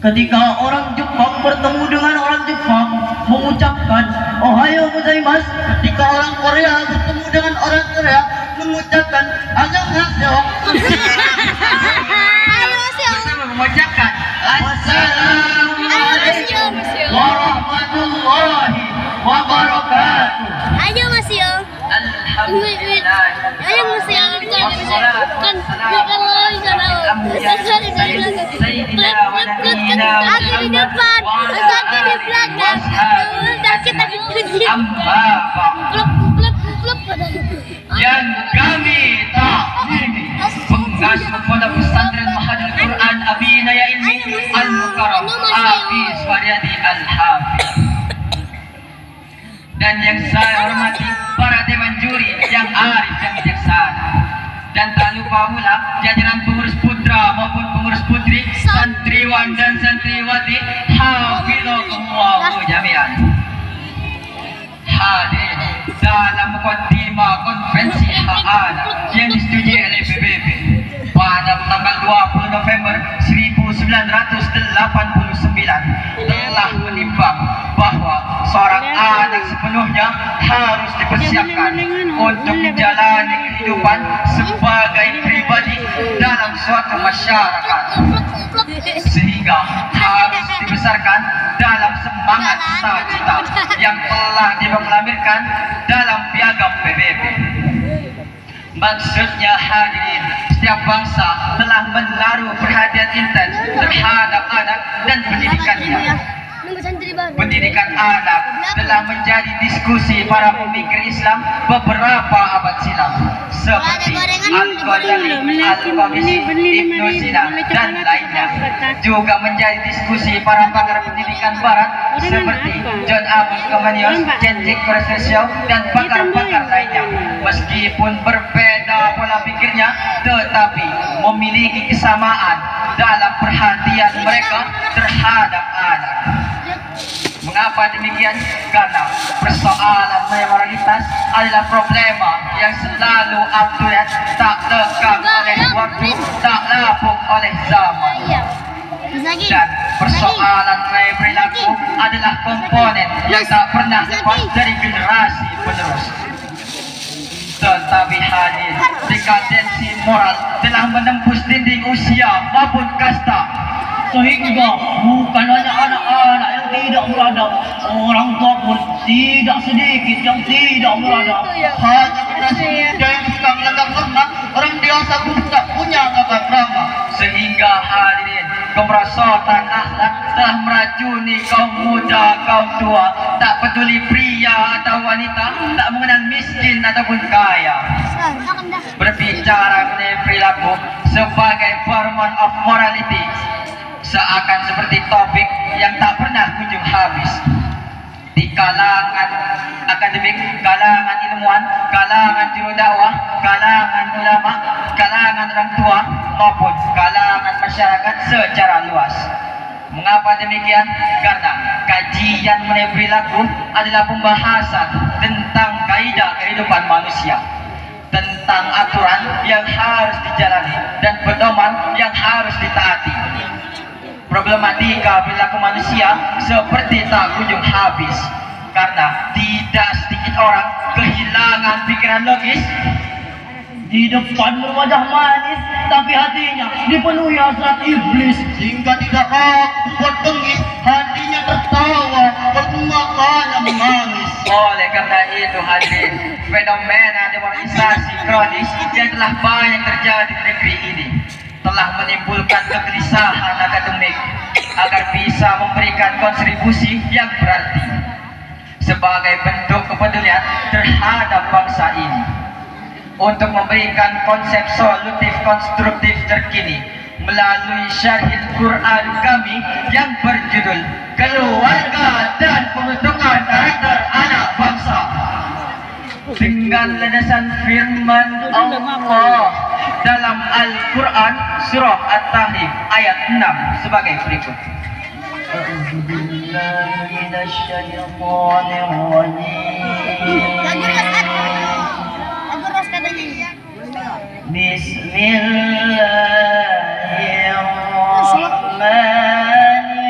Ketika orang Jepang bertemu dengan orang Jepang mengucapkan Ohayo gozaimasu, ketika orang Korea bertemu dengan orang Korea mengucapkan Annyeonghaseyo. Bersama mengucapkan Assalamualaikum warahmatullahi wabarakatuh. Ayo Mas Yo. Alhamdulillah. Ayo Mas Yo. Kan kalau di sana. Aku di depan, aku di belakang. Dan kita di yang kami takdimi pengasuh Pondok Pesantren Mahadul Quran Abinaya Ilmi Al-Mukarram Hafiz Faryadi Al-Hafiz, dan yang saya hormati para dewan juri yang arif dan bijaksana, dan tak lupa pula jajaran pengurus putra maupun pengurus putri, santriwan dan santriwati hafizahumullah jami'an. Hadir dalam mukadimah konferensi hak anak yang disetujui oleh PBB pada tanggal 20 November 1989 telah menimbang bahwa seorang anak sepenuhnya harus dipersiapkan untuk menjalani kehidupan sebagai pribadi dalam suatu masyarakat, sehingga harus dibesarkan dalam semangat cita-cita yang telah diproklamirkan dalam piagam PBB. Maksudnya hadirin, setiap bangsa telah menaruh perhatian intens terhadap anak dan pendidikannya. Pendidikan anak telah menjadi diskusi para pemikir Islam beberapa abad silam, seperti Al-Ghazali, Al-Qabisi, Ibnu Sina, dan lainnya. Juga menjadi diskusi para pakar pendidikan Barat seperti John Amos Comenius, Cedric Cortesio, dan pakar-pakar lainnya. Meskipun berbeda pola pikirnya, tetapi memiliki kesamaan dalam perhatian mereka terhadap anak. Mengapa demikian? Karena persoalan moralitas adalah problema yang selalu aktual, tak lekang oleh waktu, tak lapuk oleh zaman. Dan persoalan perilaku adalah komponen yang tak pernah lepas dari generasi penerus. Tetapi hadir, dekadensi moral telah menembus dinding usia maupun kasta, sehingga bukan hanya anak-anak yang tidak beradab, orang tua pun tidak sedikit yang tidak beradab. Hanya generasi muda yang suka melanggar, orang dewasa pun tak punya tata krama, sehingga hadirin, kemerosotan akhlak telah meracuni kaum muda, kaum tua, tak peduli pria atau wanita, tak mengenal miskin ataupun kaya. Berbicara mengenai perilaku sebagai form of morality seakan seperti topik yang tak pernah kunjung habis di kalangan akademik, kalangan ilmuwan, kalangan juru dakwah, kalangan ulama, kalangan orang tua maupun kalangan masyarakat secara luas. Mengapa demikian? Karena kajian mengenai perilaku adalah pembahasan tentang kaidah kehidupan manusia, tentang aturan yang harus dijalani dan pedoman yang harus ditaati. Problematika perilaku manusia seperti tak kunjung habis, karena tidak sedikit orang kehilangan pikiran logis. Di depan berwajah manis, tapi hatinya dipenuhi hasrat iblis, sehingga tidak ragu berdengis, hatinya tertawa, bernua kala menangis. Oleh karena itu hadirin, fenomena demoralisasi kronis yang telah banyak terjadi di negeri ini telah menimbulkan kegelisahan akademik agar bisa memberikan kontribusi yang berarti sebagai bentuk kepedulian terhadap bangsa ini, untuk memberikan konsep solutif konstruktif terkini melalui syarhil Quran kami yang berjudul Keluarga dan Pembentukan Karakter Anak Bangsa, dengan landasan firman Allah dalam Al-Quran surah At-Tahrim ayat 6 sebagai berikut. Bismillahirrahmanirrahim.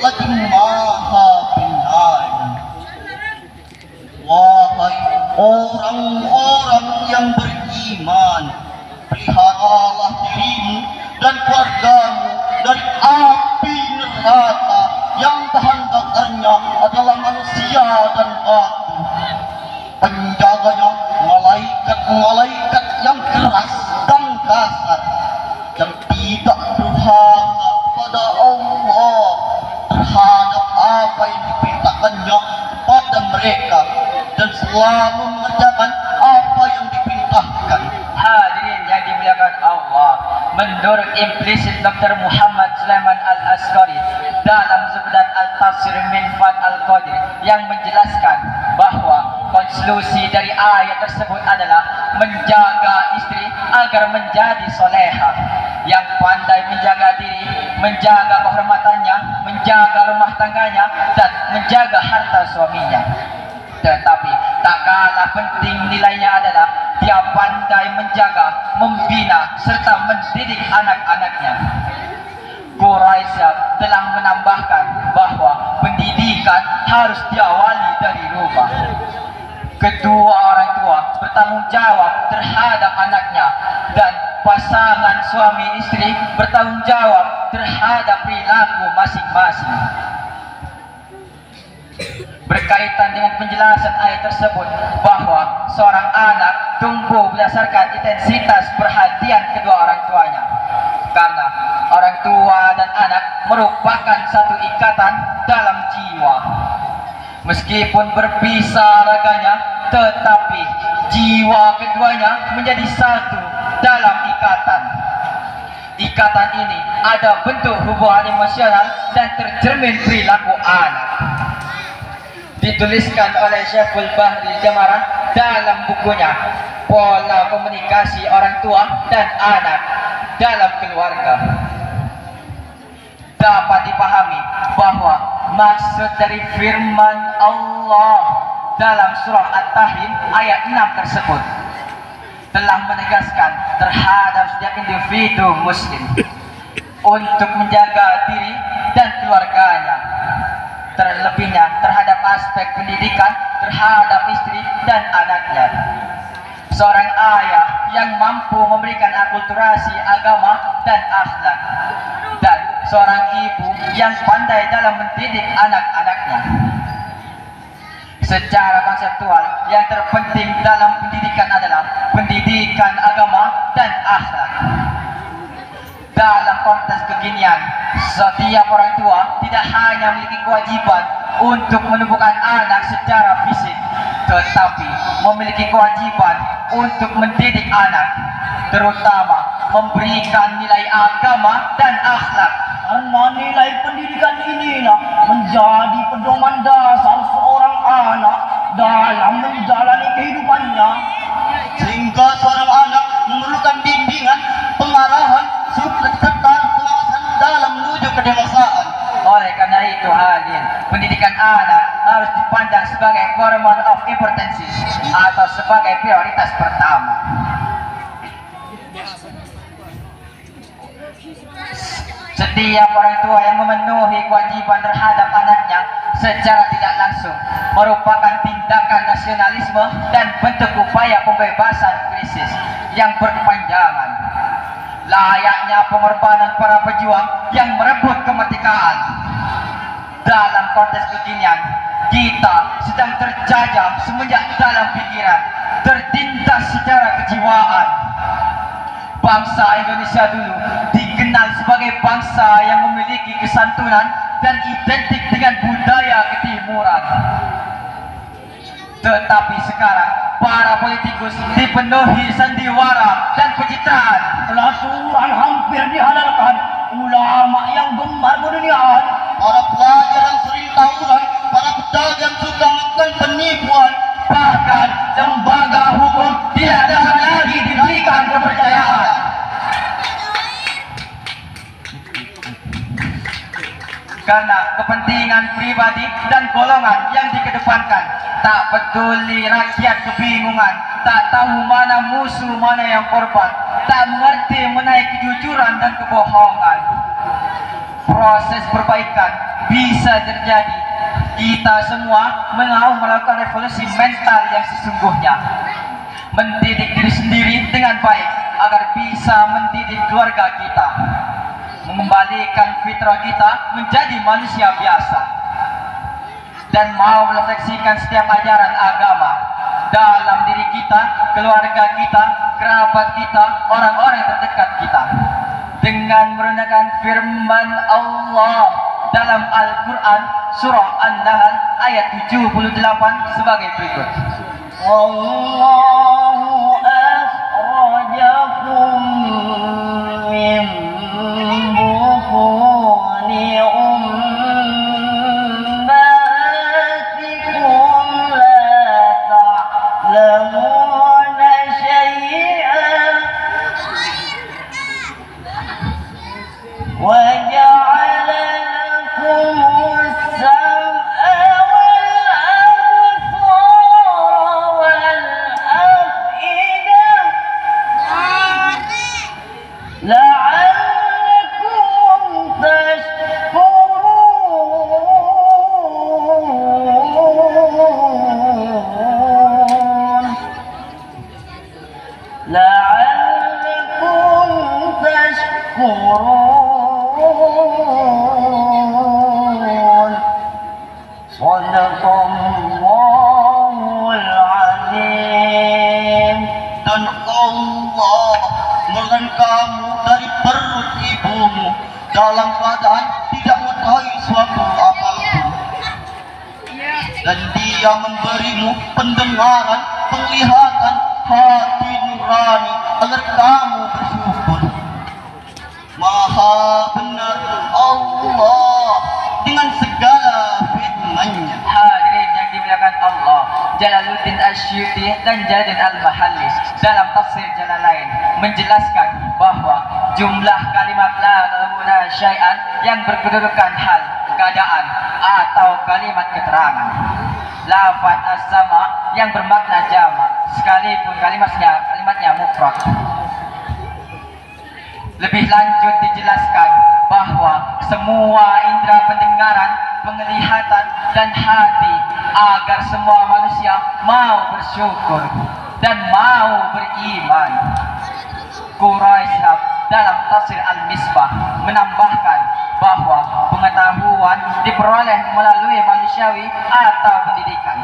lagi maha penyayang. Wahai orang-orang yang beriman, peliharalah dirimu dan keluargamu dari api neraka yang bahan bakarnya adalah manusia dan batu. Penjaganya malaikat-malaikat yang keras dan kasar, yang tidak durhaka pada Allah terhadap apa yang diperintahkannya pada mereka, dan selalu mengerjakan apa yang diperintahkan. Hadirin yang dimuliakan Allah, menurut implisit Dr. Muhammad Sulaiman Al-Askari dalam Zubdat Al-Tafsir min Fat Al-Qadir yang menjelaskan bahwa konklusi dari ayat tersebut adalah menjaga istri agar menjadi soleha, yang pandai menjaga diri, menjaga kehormatannya, menjaga rumah tangganya, dan menjaga harta suaminya. Tetapi tak kalah penting nilainya adalah dia pandai menjaga, membina, serta mendidik anak-anaknya. Quraisy telah menambahkan bahwa pendidikan harus diawali dari rumah. Kedua orang tua bertanggung jawab terhadap anaknya, dan pasangan suami istri bertanggung jawab terhadap perilaku masing-masing. Berkaitan dengan penjelasan ayat tersebut bahwa seorang anak tumbuh berdasarkan intensitas perhatian kedua orang tuanya, karena orang tua dan anak merupakan satu ikatan dalam jiwa. Meskipun berpisah raganya, tetapi jiwa keduanya menjadi satu dalam ikatan. Ikatan ini ada bentuk hubungan emosional dan tercermin perilaku anak. Dituliskan oleh Syekhul Bahri Jamarah dalam bukunya Pola Komunikasi Orang Tua dan Anak dalam Keluarga. Dapat dipahami bahwa maksud dari firman Allah dalam surah At-Tahrim ayat 6 tersebut telah menegaskan terhadap setiap individu muslim untuk menjaga diri dan keluarganya, terlebihnya terhadap aspek pendidikan terhadap istri dan anaknya. Seorang ayah yang mampu memberikan akulturasi agama dan akhlak, dan seorang ibu yang pandai dalam mendidik anak-anaknya. Secara konseptual, yang terpenting dalam pendidikan adalah pendidikan agama dan akhlak. Dalam konteks kekinian, setiap orang tua tidak hanya memiliki kewajiban untuk menumbuhkan anak secara fisik, tetapi memiliki kewajiban untuk mendidik anak, terutama memberikan nilai agama dan akhlak. Karena nilai pendidikan inilah menjadi pedoman dasar seorang anak dalam menjalani kehidupannya, sehingga seorang anak memerlukan bimbingan, pengarahan, serta pengawasan dalam menuju kedewasaan. Oleh karena itu, hadirin, pendidikan anak harus dipandang sebagai paramount of importance atau sebagai prioritas pertama. Setiap orang tua yang memenuhi kewajiban terhadap anaknya secara tidak langsung merupakan tindakan nasionalisme dan bentuk upaya pembebasan krisis yang berkepanjangan, layaknya pengorbanan para pejuang yang merebut kemerdekaan. Dalam konteks kekinian, kita sedang terjajah semenjak dalam pikiran, tertindas secara kejiwaan. Bangsa Indonesia dulu dikenal sebagai bangsa yang memiliki kesantunan dan identik dengan budaya ketimuran. Tetapi sekarang para politikus dipenuhi sandiwara dan pencitraan. Pelaturan hampir dihalalkan, ulama yang gemar keduniaan, para pelajar yang sering tawuran, para pedagang suka melakukan penipuan, Bahkan lembaga hukum tidak dapat lagi diberikan kepercayaan. Karena kepentingan pribadi dan golongan yang dikedepankan, tak peduli rakyat kebingungan, tak tahu mana musuh mana yang korban, tak mengerti mengenai kejujuran dan kebohongan. Proses perbaikan bisa terjadi kita semua mau melakukan revolusi mental yang sesungguhnya, mendidik diri sendiri dengan baik agar bisa mendidik keluarga kita, mengembalikan fitrah kita menjadi manusia biasa, dan mau merefleksikan setiap ajaran agama dalam diri kita, keluarga kita, kerabat kita, orang-orang terdekat kita, dengan merendahkan firman Allah dalam Al-Quran surah An-Nahl ayat 78 sebagai berikut. Wallahu akhrajakum min butuni ummahatikum la ta'lamuna syai'an wa ja'ala lakum as-sam'a wal-absara wal-af'idah la'allakum tashkurun la'allakum tashkurun Sadaqallahul azim. Dan Allah menelan kamu dari perut ibumu dalam keadaan tidak mengetahui suatu apapun, dan Dia memberimu pendengaran, penglihatan, hati nurani agar kamu bersyukur. Maha benar Allah dengan segala firman-Nya. Hadirin yang dimuliakan Allah, Jalaluddin Asyuti dan Jalaluddin Al-Mahalli dalam tafsir jalan lain menjelaskan bahwa jumlah kalimat la ta'lamuna syai'an yang berkedudukan hal, keadaan atau kalimat keterangan. Lafaz as-sama yang bermakna jamak sekalipun kalimatnya mufrad. Lebih lanjut dijelaskan bahwa semua indera pendengaran, penglihatan, dan hati agar semua manusia mau bersyukur dan mau beriman. Quraisyhab dalam tafsir Al-Misbah menambahkan bahwa pengetahuan diperoleh melalui manusiawi atau pendidikan.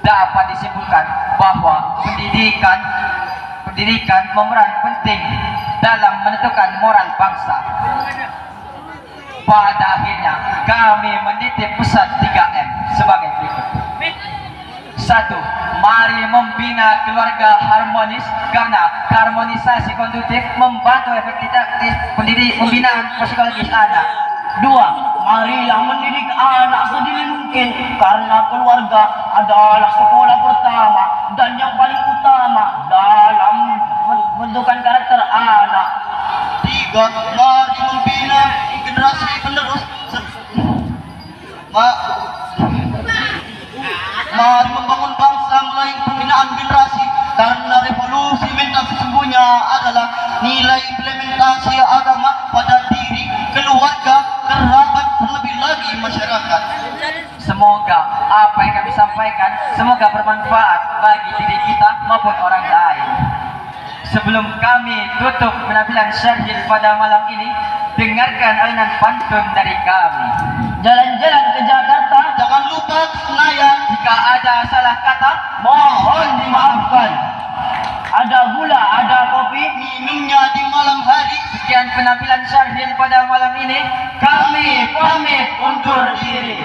Dapat disimpulkan bahwa pendidikan memeran penting dalam menentukan moral bangsa. Pada akhirnya kami menitip pesan 3M sebagai berikut. 1. Mari membina keluarga harmonis, karena harmonisasi konduktif membantu efektivitas pembinaan psikologis anak. 2. Marilah mendidik anak sedini mungkin, karena keluarga adalah sekolah pertama dan yang paling utama dalam bentukan karakter anak. 3. Mari membina generasi penerus. Mari membangun bangsa melalui pembinaan generasi, karena revolusi mental sesungguhnya adalah nilai implementasi agama pada diri, keluarga, kerabat, terlebih lagi masyarakat. Semoga apa yang kami sampaikan semoga bermanfaat bagi diri kita maupun orang lain. Sebelum kami tutup penampilan syarhil pada malam ini, dengarkan alunan pantun dari kami. Jalan-jalan ke Jakarta, jangan lupa ke Senayan. Jika ada salah kata, Mohon dimaafkan. Ada gula, ada kopi, minumnya di malam hari. sekian penampilan syarhil pada malam ini. Kami pamit undur diri.